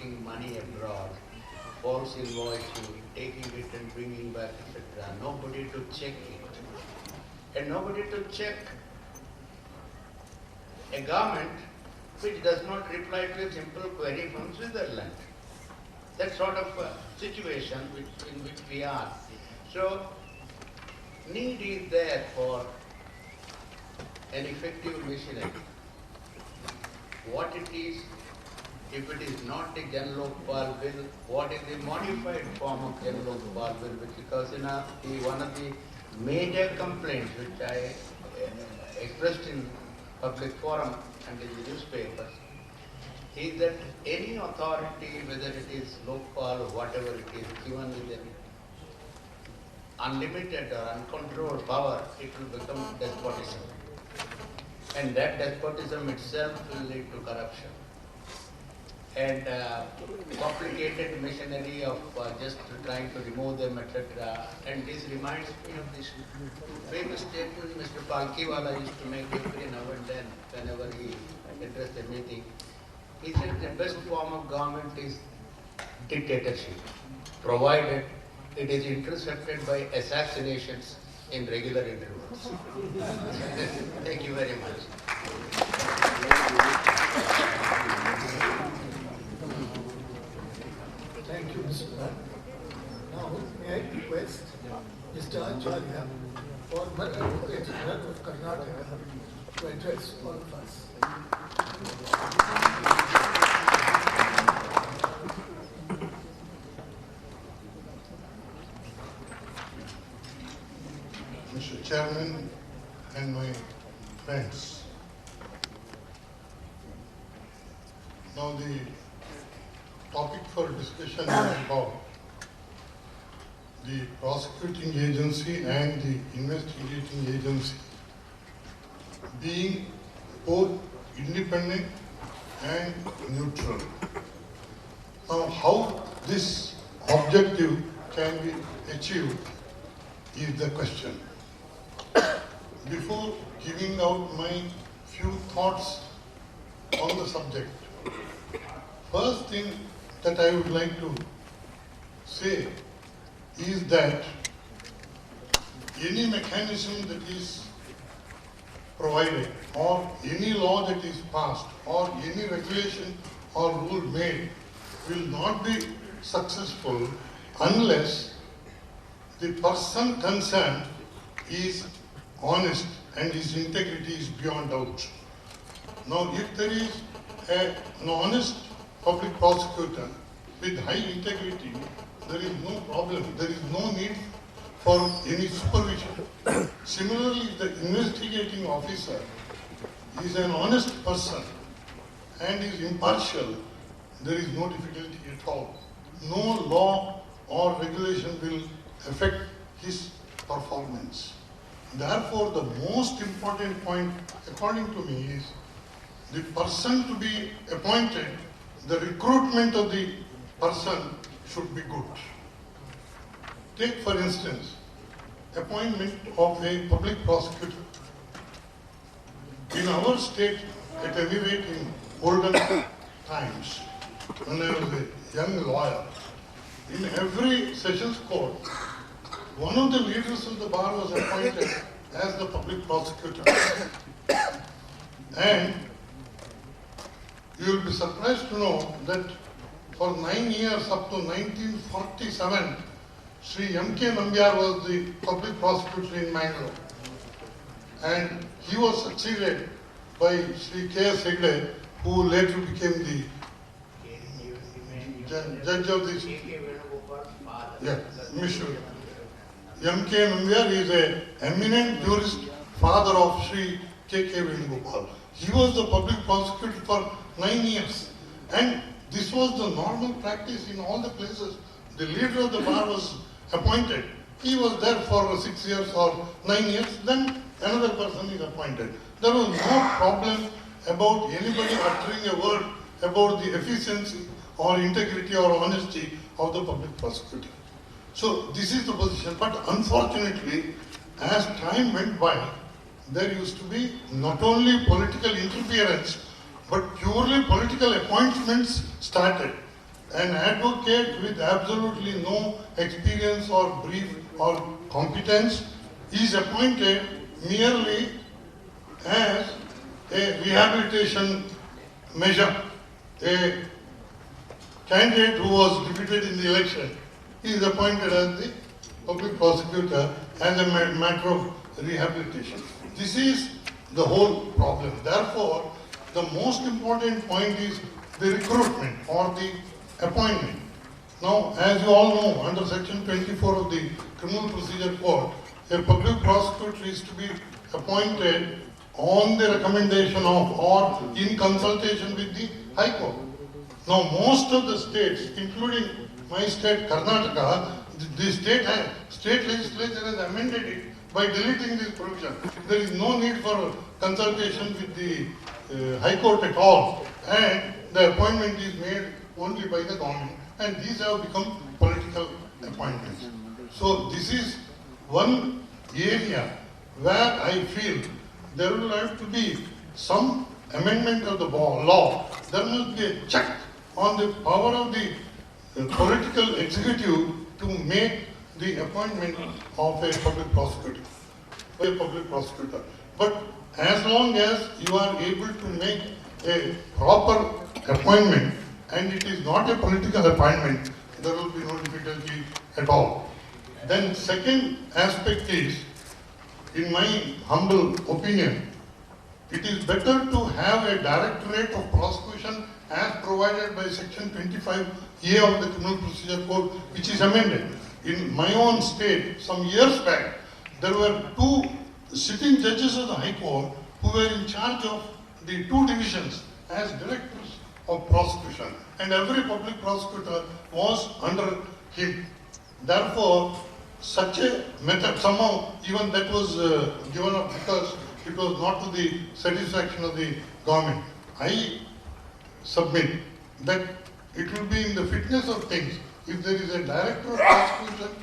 taking money abroad, false invoicing, taking it and bringing back, etc. Nobody to check it. And nobody to check a government which does not reply to a simple query from Switzerland. That sort of situation in which we are. So, need is there for an effective machinery. What it is, if it is not the General Lokpal bill, what is the modified form of General Lokpal bill? Because one of the major complaints which I expressed in public forum and in the newspapers is that any authority, whether it is Lokpal or whatever it is, given with an unlimited or uncontrolled power, it will become despotism. And that despotism itself will lead to corruption. And complicated machinery of just trying to remove them, etc. And this reminds me of this famous statement Mr. Palkiwala used to make every now and then, whenever he addressed a meeting. He said the best form of government is dictatorship, provided it is intercepted by assassinations in regular intervals. Thank you very much. Thank you, Mr. Bhat. Now, may I request Mr. Acharya, former Advocate General of Karnataka, to address all of us. Mr. Chairman and my friends, now the topic for discussion is about the prosecuting agency and the investigating agency being both independent and neutral. Now, how this objective can be achieved is the question. Before giving out my few thoughts on the subject, first thing that I would like to say is that any mechanism that is provided or any law that is passed or any regulation or rule made will not be successful unless the person concerned is honest and his integrity is beyond doubt. Now, if there is an honest public prosecutor with high integrity, there is no problem, there is no need for any supervision. Similarly, if the investigating officer is an honest person and is impartial, there is no difficulty at all. No law or regulation will affect his performance. Therefore, the most important point, according to me, is the person to be appointed, the recruitment of the person should be good. Take, for instance, appointment of a public prosecutor. In our state, at any rate in olden times, when I was a young lawyer, in every sessions court, one of the leaders of the bar was appointed as the public prosecutor. And you will be surprised to know that for 9 years up to 1947, Sri M.K. Nambiar was the public prosecutor in Mangalore. And he was succeeded by Sri K.S. Addl, who later became the judge of this. Yeah, Mr. M.K. Nambiar is an eminent jurist, father of Sri K.K. Venugopal. He was the public prosecutor for 9 years. And this was the normal practice in all the places. The leader of the bar was appointed. He was there for 6 years or 9 years, then another person is appointed. There was no problem about anybody uttering a word about the efficiency or integrity or honesty of the public prosecutor. So this is the position. But unfortunately, as time went by, there used to be not only political interference, but purely political appointments started. an advocate with absolutely no experience or brief or competence is appointed merely as a rehabilitation measure. A candidate who was defeated in the election is appointed as the public prosecutor as a matter of rehabilitation. This is the whole problem. Therefore, the most important point is the recruitment or the appointment. Now, as you all know, under Section 24 of the Criminal Procedure Code, a public prosecutor is to be appointed on the recommendation of or in consultation with the High Court. Now, most of the states, including my state, Karnataka, the state legislature has amended it by deleting this provision. There is no need for consultation with the High Court at all, and the appointment is made only by the government, and these have become political appointments. So this is one area where I feel there will have to be some amendment of the law. There must be a check on the power of the political executive to make the appointment of a public prosecutor. But as long as you are able to make a proper appointment and it is not a political appointment, there will be no difficulty at all. Then second aspect is, in my humble opinion, it is better to have a directorate of prosecution as provided by Section 25A of the Criminal Procedure Code, which is amended. In my own state, some years back, there were two sitting judges of the High Court who were in charge of the two divisions as directors of prosecution, and every public prosecutor was under him. Therefore, such a method, somehow even that was given up because it was not to the satisfaction of the government. I submit that it will be in the fitness of things if there is a director of prosecution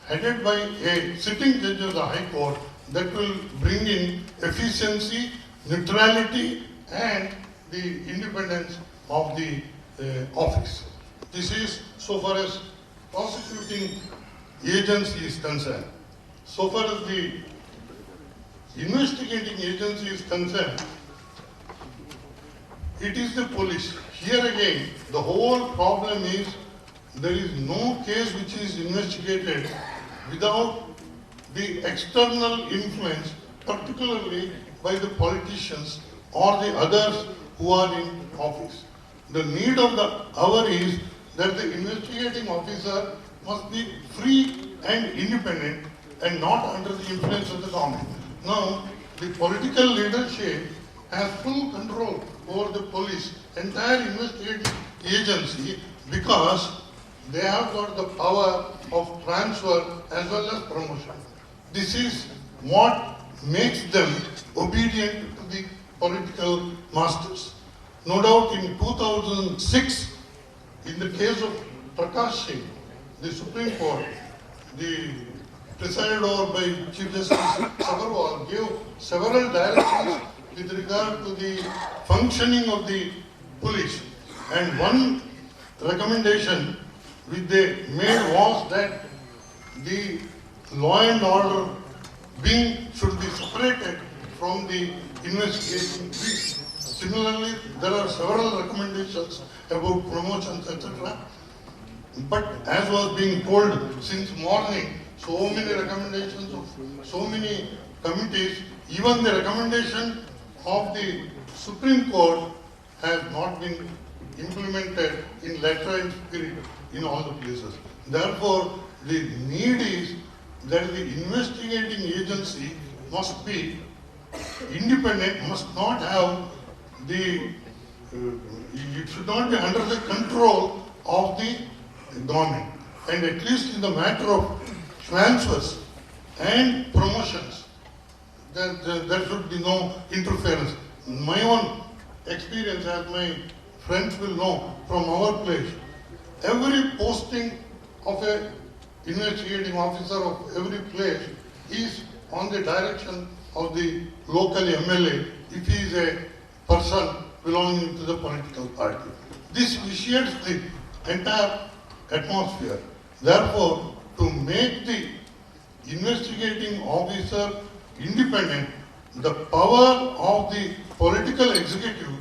headed by a sitting judge of the High Court that will bring in efficiency, neutrality and the independence of the office. This is so far as prosecuting agency is concerned. So far as the investigating agency is concerned, it is the police. Here again, the whole problem is there is no case which is investigated without the external influence, particularly by the politicians or the others who are in office. The need of the hour is that the investigating officer must be free and independent and not under the influence of the government. Now, the political leadership has full control over the police, entire investigating agency, because they have got the power of transfer as well as promotion. This is what makes them obedient to the political masters. No doubt in 2006, in the case of Prakash Singh, the Supreme Court, the presided over by Chief Justice Sabarwal, gave several directions with regard to the functioning of the police. And one recommendation which they made was that the law and order wing should be separated from the investigating wing. Similarly, there are several recommendations about promotions, etc. But as was being told since morning, so many recommendations of so many committees, even the recommendation of the Supreme Court has not been implemented in letter and spirit in all the places. Therefore, the need is that the investigating agency must be independent, must not have the, it should not be under the control of the government. And at least in the matter of transfers and promotions, there should be no interference. My own experience, as my friends will know from our place, every posting of a investigating officer of every place is on the direction of the local MLA if he is a person belonging to the political party. This vitiates the entire atmosphere. Therefore, to make the investigating officer independent, the power of the political executive,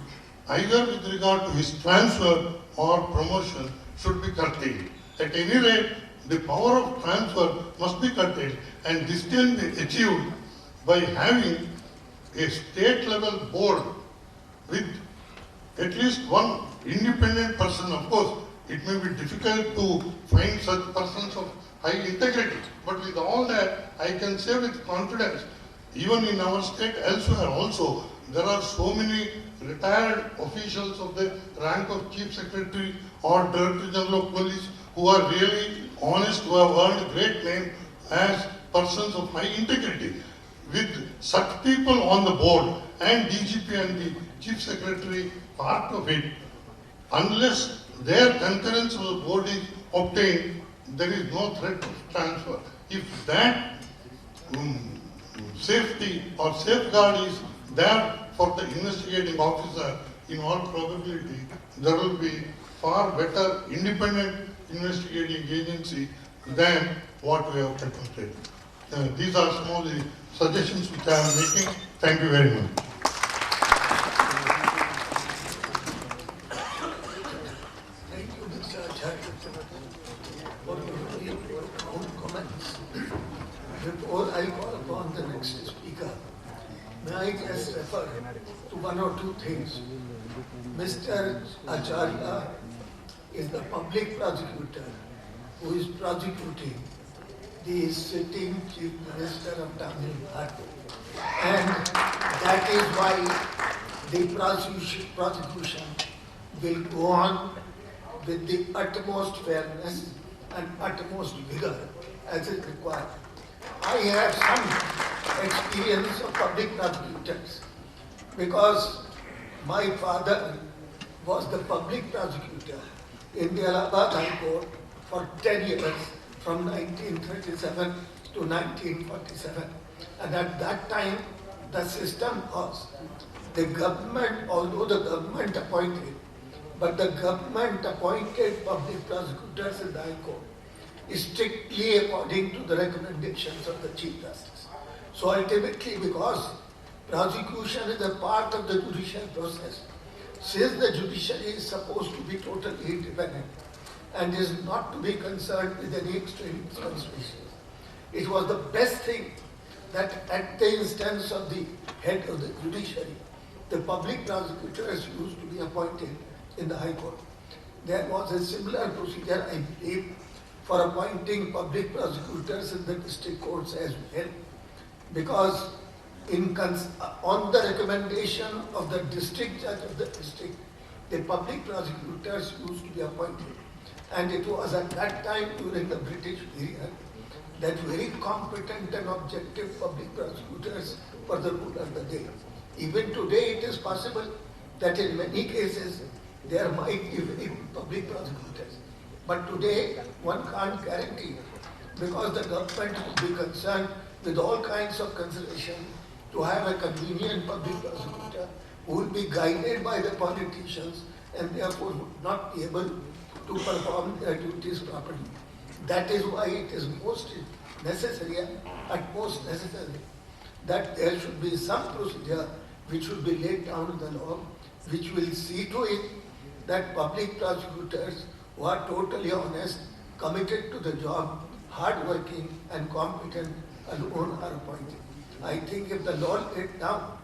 either with regard to his transfer or promotion, should be curtailed. At any rate, the power of transfer must be curtailed, and this can be achieved by having a state-level board with at least one independent person. Of course, it may be difficult to find such persons of high integrity, but with all that, I can say with confidence, even in our state, elsewhere also, there are so many retired officials of the rank of Chief Secretary or Director General of Police who are really honest, who have earned a great name as persons of high integrity. With such people on the board and DGP and the Chief Secretary part of it, unless their concurrence of the board is obtained, there is no threat of transfer. If that safety or safeguard is there for the investigating officer, in all probability, there will be far better independent investigating agency than what we have contemplated. These are some of the suggestions which I am making. Thank you very much. Thank you, Mr. Acharya, for your own comments. Before I call upon the next speaker, may I just refer to one or two things. Mr. Acharya is the public prosecutor who is prosecuting the sitting Chief Minister of Tamil Nadu. And that is why the prosecution will go on with the utmost fairness and utmost vigor as is required. I have some experience of public prosecutors because my father was the public prosecutor in the Allahabad High Court for 10 years, from 1937 to 1947. And at that time, the system was the government, although the government appointed, but the government appointed public prosecutors in the High Court strictly according to the recommendations of the Chief Justice. So ultimately, because prosecution is a part of the judicial process, since the judiciary is supposed to be totally independent and is not to be concerned with any extraneous considerations, it was the best thing that at the instance of the head of the judiciary, the public prosecutors used to be appointed in the High Court. There was a similar procedure, I believe, for appointing public prosecutors in the district courts as well, because on the recommendation of the district judge of the district, the public prosecutors used to be appointed. And it was at that time during the British period that very competent and objective public prosecutors were the rule of the day. Even today it is possible that in many cases there might be very public prosecutors. But today one can't guarantee, because the government will be concerned with all kinds of consideration to have a convenient public prosecutor who will be guided by the politicians and therefore would not be able to perform their duties properly. That is why it is most necessary, at most necessary, that there should be some procedure which should be laid down in the law, which will see to it that public prosecutors who are totally honest, committed to the job, hard-working and competent alone are appointed. I think if the law laid down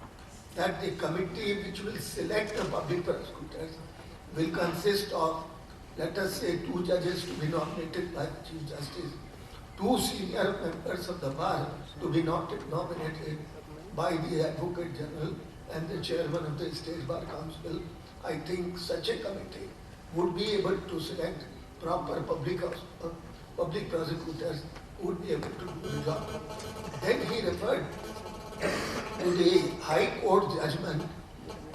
that the committee which will select the public prosecutors will consist of, let us say, 2 judges to be nominated by the Chief Justice, 2 senior members of the bar to be nominated by the Advocate General and the Chairman of the State Bar Council, I think such a committee would be able to select proper public prosecutors who would be able to do the job. Then he referred to the High Court judgment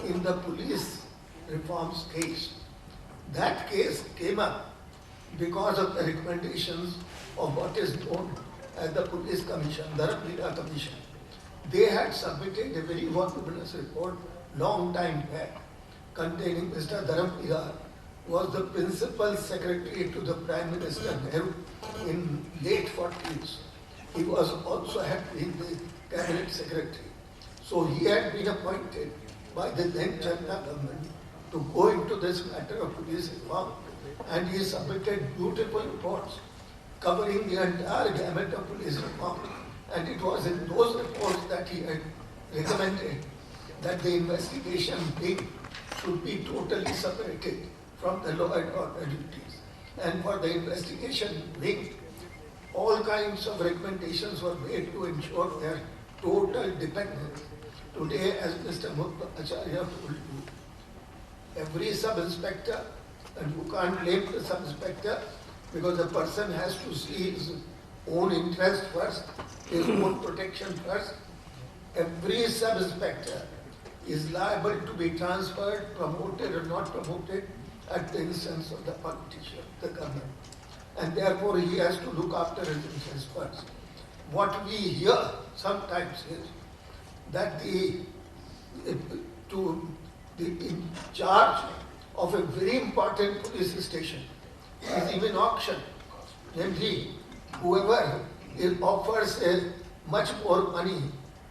in the police reforms case. That case came up because of the recommendations of what is known as the Police Commission, the Dharamlila Commission. They had submitted a very voluminous report long time back containing Mr. Dharamlila, was the principal secretary to the Prime Minister Nehru in late 40s. He was also had been the cabinet secretary. So he had been appointed by the then Janata government to go into this matter of police reform, and he submitted beautiful reports covering the entire gamut of police reform. And it was in those reports that he had recommended that the investigation wing should be totally separated from the law and order duties. And for the investigation wing, all kinds of recommendations were made to ensure their total dependence. Today, as Mr. Acharya told you, every sub-inspector, and you can't blame the sub-inspector because the person has to see his own interest first, his own protection first. Every sub-inspector is liable to be transferred, promoted or not promoted at the instance of the politician, the government. And therefore he has to look after his interests first. What we hear sometimes is that the in charge of a very important police station is even auctioned. Namely, whoever offers much more money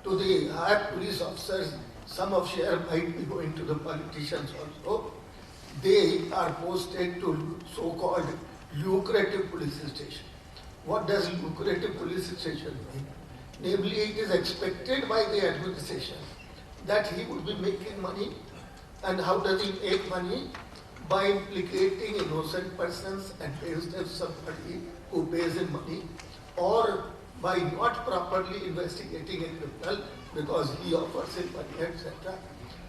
to the higher police officers, some of share might be going to the politicians also. They are posted to so-called lucrative police station. What does lucrative police station mean? Namely, it is expected by the administration that he would be making money. And how does he make money? By implicating innocent persons against somebody who pays him money, or by not properly investigating a criminal because he offers him money, etc.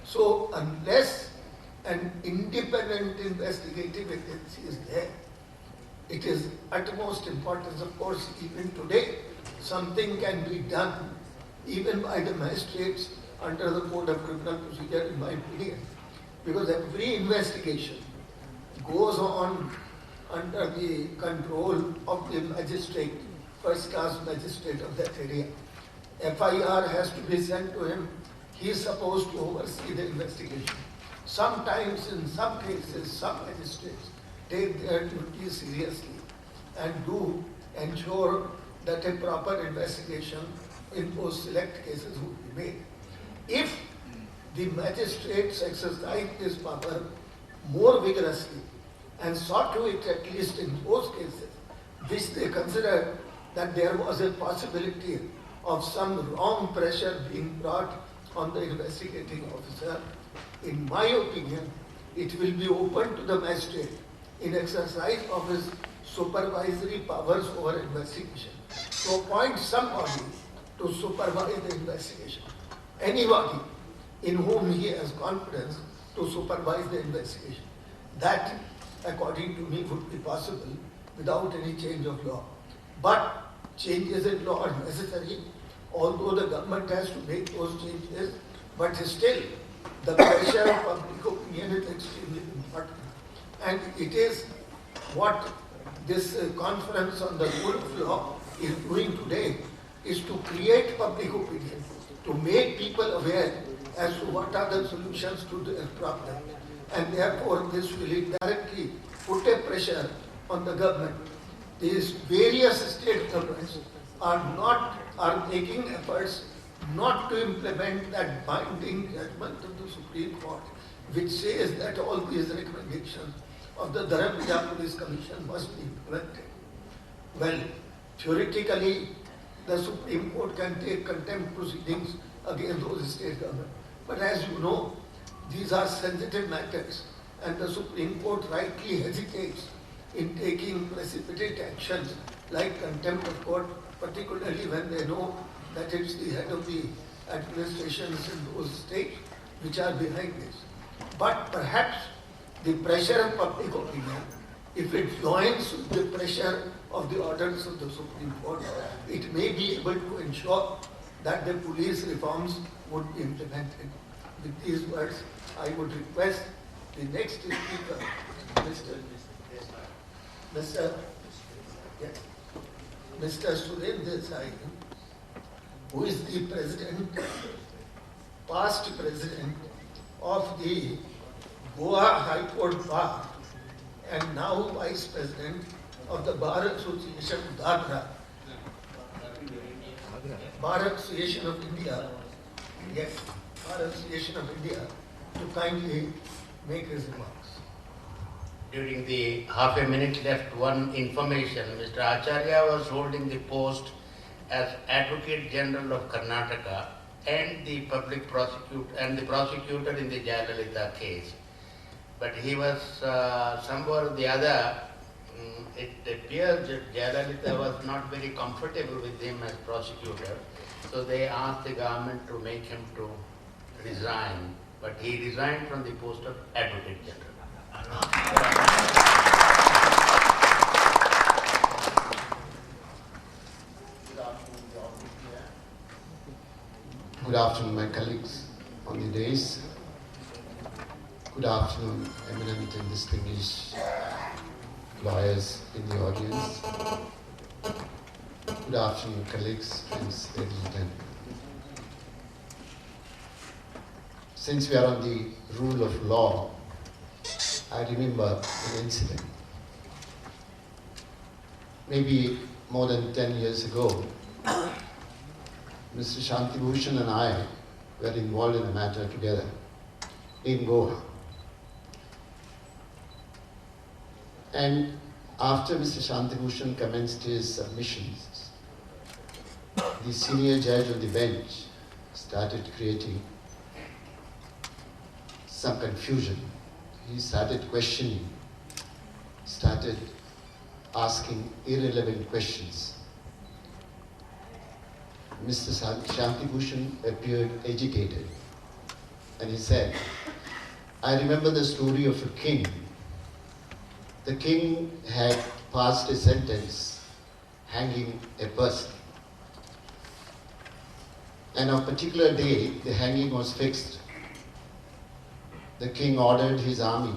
So unless an independent investigative agency is there, it is utmost importance. Of course, even today, something can be done even by the magistrates under the Code of Criminal Procedure, in my opinion, because every investigation goes on under the control of the magistrate, first-class magistrate of that area. FIR has to be sent to him. He is supposed to oversee the investigation. Sometimes, in some cases, some magistrates take their duty seriously and do ensure that a proper investigation in those select cases would be made. If the magistrates exercise this power more vigorously and saw to it, at least in those cases which they consider that there was a possibility of some wrong pressure being brought on the investigating officer, in my opinion, it will be open to the magistrate in exercise of his supervisory powers over investigation to appoint somebody to supervise the investigation. Anybody in whom he has confidence to supervise the investigation. That, according to me, would be possible without any change of law. But changes in law are necessary, although the government has to make those changes, but still the pressure of public opinion is extremely important. And it is what this conference on the rule of law is doing today, is to create public opinion, to make people aware as to what are the solutions to the problem. And therefore this will indirectly put a pressure on the government. These various state governments are making efforts not to implement that binding judgment of the Supreme Court, which says that all these recommendations of the Dharam Police Commission must be implemented. Well, theoretically, the Supreme Court can take contempt proceedings against those state governments. But as you know, these are sensitive matters, and the Supreme Court rightly hesitates in taking precipitate actions like contempt of court, particularly when they know that it's the head of the administrations in those states which are behind this. But perhaps the pressure of public opinion, if it joins with the pressure of the orders of the Supreme Court, it may be able to ensure that the police reforms would be implemented. With these words, I would request the next speaker, Mr. Surendra Desai, who is the president, past president of the Goa High Court Bar, and now Vice President of the Bar Association Dadra. Bar Association of India, yes, Bar Association of India, to kindly make his remarks. During the half a minute left, one information, Mr. Acharya was holding the post as Advocate General of Karnataka and the prosecutor in the Jayalalitha case. But he was somewhere or the other, it appears that Jayalalitha was not very comfortable with him as prosecutor. So they asked the government to make him to resign. But he resigned from the post of Advocate General. Good afternoon, my colleagues on the dais. Good afternoon, eminent and distinguished lawyers in the audience. Good afternoon, colleagues, friends, ladies and gentlemen. Since we are on the rule of law, I remember an incident. Maybe more than 10 years ago, Mr. Shantibhushan and I were involved in a matter together in Goa. And after Mr. Shantibhushan commenced his submissions, the senior judge on the bench started creating some confusion. He started questioning, started asking irrelevant questions. Mr. Shantibhushan appeared agitated and he said, I remember the story of a king. The king had passed a sentence hanging a person. And on a particular day, the hanging was fixed. The king ordered his army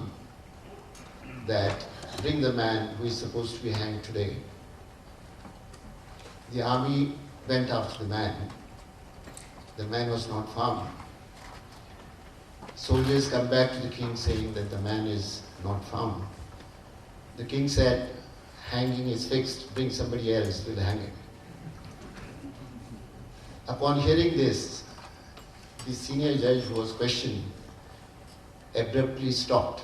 that bring the man who is supposed to be hanged today. The army went after the man. The man was not found. Soldiers come back to the king saying that the man is not found. The king said, hanging is fixed, bring somebody else to the hanging. Upon hearing this, the senior judge who was questioning abruptly stopped.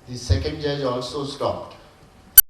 The second judge also stopped.